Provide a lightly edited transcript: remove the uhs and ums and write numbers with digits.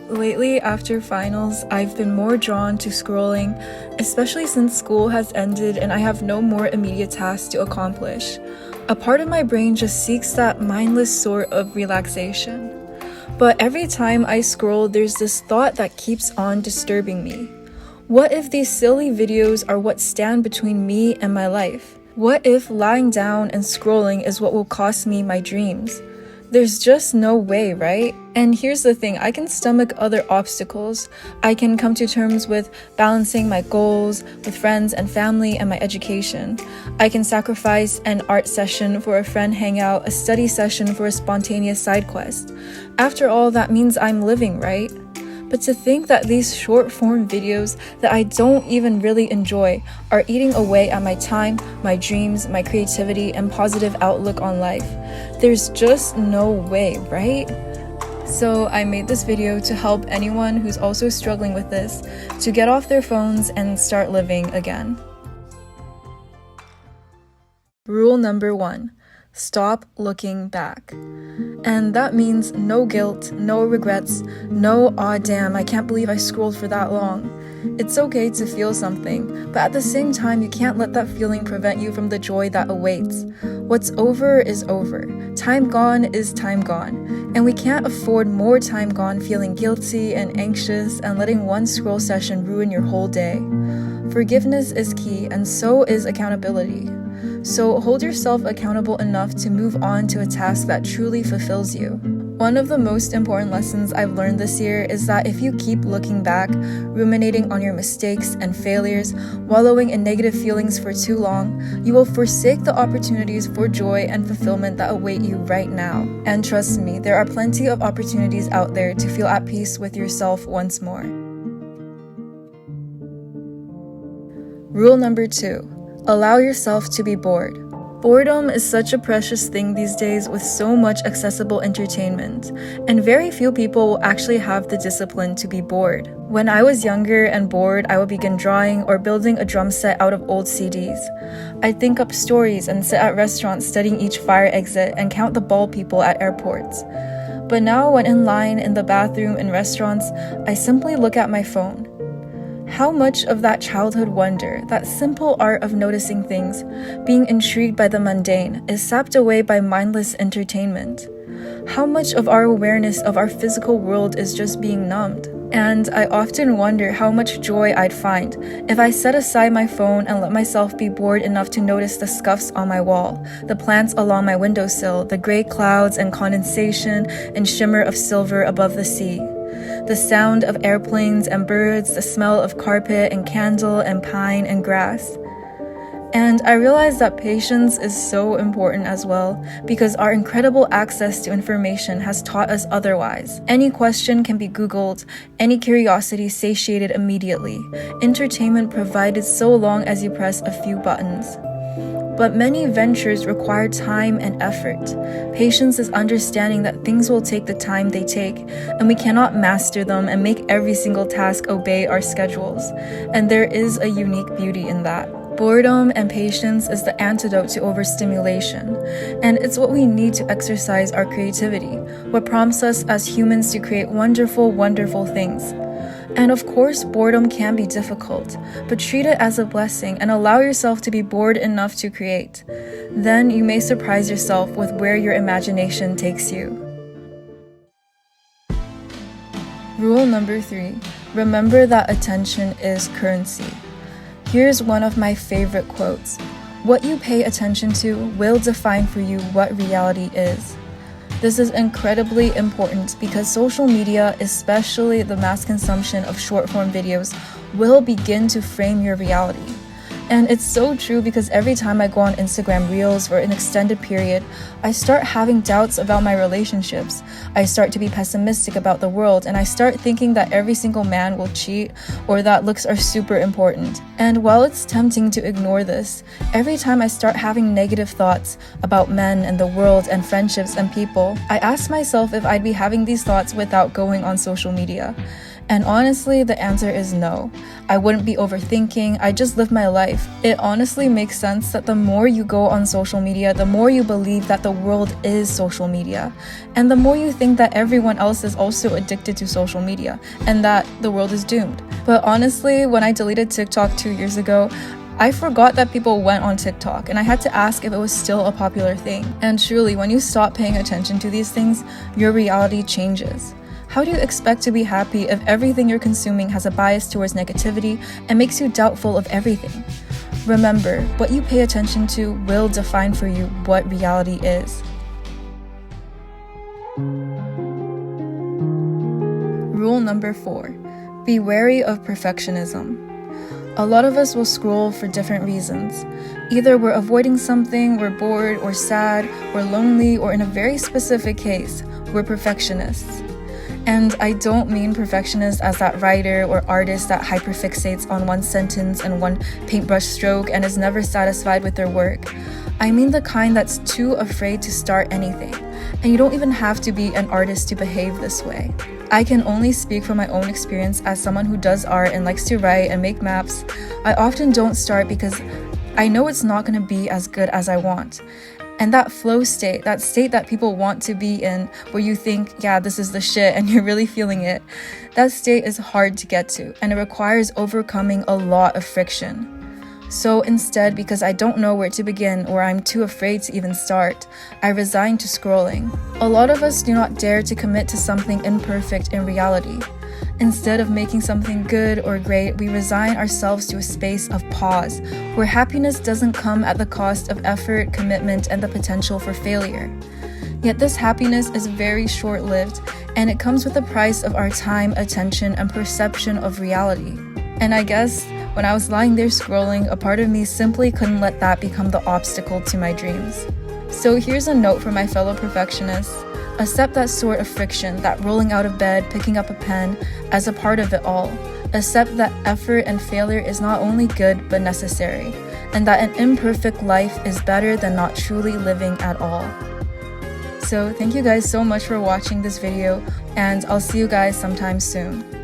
Lately, after finals, I've been more drawn to scrolling, especially since school has ended and I have no more immediate tasks to accomplish. A part of my brain just seeks that mindless sort of relaxation. But every time I scroll, there's this thought that keeps on disturbing me. What if these silly videos are what stand between me and my life? What if lying down and scrolling is what will cost me my dreams? There's just no way, right? And here's the thing, I can stomach other obstacles. I can come to terms with balancing my goals with friends and family and my education. I can sacrifice an art session for a friend hangout, a study session for a spontaneous side quest. After all, that means I'm living, right? But to think that these short-form videos that I don't even really enjoy are eating away at my time, my dreams, my creativity, and positive outlook on life. There's just no way, right? So I made this video to help anyone who's also struggling with this to get off their phones and start living again. Rule number 1. Stop looking back. And that means no guilt, no regrets, no "aw damn, I can't believe I scrolled for that long." It's okay to feel something, but at the same time, you can't let that feeling prevent you from the joy that awaits. What's over is over. Time gone is time gone. And we can't afford more time gone feeling guilty and anxious and letting one scroll session ruin your whole day. Forgiveness is key, and so is accountability. So hold yourself accountable enough to move on to a task that truly fulfills you. One of the most important lessons I've learned this year is that if you keep looking back, ruminating on your mistakes and failures, wallowing in negative feelings for too long, you will forsake the opportunities for joy and fulfillment that await you right now. And trust me, there are plenty of opportunities out there to feel at peace with yourself once more. Rule number 2. Allow yourself to be bored. Boredom is such a precious thing these days with so much accessible entertainment, and very few people will actually have the discipline to be bored. When I was younger and bored, I would begin drawing or building a drum set out of old CDs. I'd think up stories and sit at restaurants studying each fire exit and count the bald people at airports. But now when in line, in the bathroom, in restaurants, I simply look at my phone. How much of that childhood wonder, that simple art of noticing things, being intrigued by the mundane, is sapped away by mindless entertainment? How much of our awareness of our physical world is just being numbed? And I often wonder how much joy I'd find if I set aside my phone and let myself be bored enough to notice the scuffs on my wall, the plants along my windowsill, the gray clouds and condensation and shimmer of silver above the sea. The sound of airplanes and birds, the smell of carpet and candle and pine and grass. And I realized that patience is so important as well, because our incredible access to information has taught us otherwise. Any question can be Googled, any curiosity satiated immediately, entertainment provided so long as you press a few buttons. But many ventures require time and effort. Patience is understanding that things will take the time they take, and we cannot master them and make every single task obey our schedules. And there is a unique beauty in that. Boredom and patience is the antidote to overstimulation, and it's what we need to exercise our creativity, what prompts us as humans to create wonderful, wonderful things. And of course, boredom can be difficult, but treat it as a blessing and allow yourself to be bored enough to create. Then you may surprise yourself with where your imagination takes you. Rule number 3. Remember that attention is currency. Here's one of my favorite quotes. What you pay attention to will define for you what reality is. This is incredibly important because social media, especially the mass consumption of short-form videos, will begin to frame your reality. And it's so true because every time I go on Instagram Reels for an extended period, I start having doubts about my relationships. I start to be pessimistic about the world, and I start thinking that every single man will cheat or that looks are super important. And while it's tempting to ignore this, every time I start having negative thoughts about men and the world and friendships and people, I ask myself if I'd be having these thoughts without going on social media. And honestly, the answer is no. I wouldn't be overthinking, I just live my life. It honestly makes sense that the more you go on social media, the more you believe that the world is social media. And the more you think that everyone else is also addicted to social media, and that the world is doomed. But honestly, when I deleted TikTok 2 years ago, I forgot that people went on TikTok, and I had to ask if it was still a popular thing. And truly, when you stop paying attention to these things, your reality changes. How do you expect to be happy if everything you're consuming has a bias towards negativity and makes you doubtful of everything? Remember, what you pay attention to will define for you what reality is. Rule number 4. Be wary of perfectionism. A lot of us will scroll for different reasons. Either we're avoiding something, we're bored or sad, we're lonely, or in a very specific case, we're perfectionists. And I don't mean perfectionist as that writer or artist that hyperfixates on one sentence and one paintbrush stroke and is never satisfied with their work. I mean the kind that's too afraid to start anything. And you don't even have to be an artist to behave this way. I can only speak from my own experience as someone who does art and likes to write and make maps. I often don't start because I know it's not going to be as good as I want. And that flow state, that state that people want to be in, where you think, yeah, this is the shit, and you're really feeling it, that state is hard to get to, and it requires overcoming a lot of friction. So instead, because I don't know where to begin or I'm too afraid to even start, I resign to scrolling. A lot of us do not dare to commit to something imperfect in reality. Instead of making something good or great, we resign ourselves to a space of pause, where happiness doesn't come at the cost of effort, commitment, and the potential for failure. Yet this happiness is very short-lived, and it comes with the price of our time, attention, and perception of reality. And I guess when I was lying there scrolling, a part of me simply couldn't let that become the obstacle to my dreams. So here's a note for my fellow perfectionists. Accept that sort of friction, that rolling out of bed, picking up a pen, as a part of it all. Accept that effort and failure is not only good but necessary, and that an imperfect life is better than not truly living at all. So thank you guys so much for watching this video, and I'll see you guys sometime soon.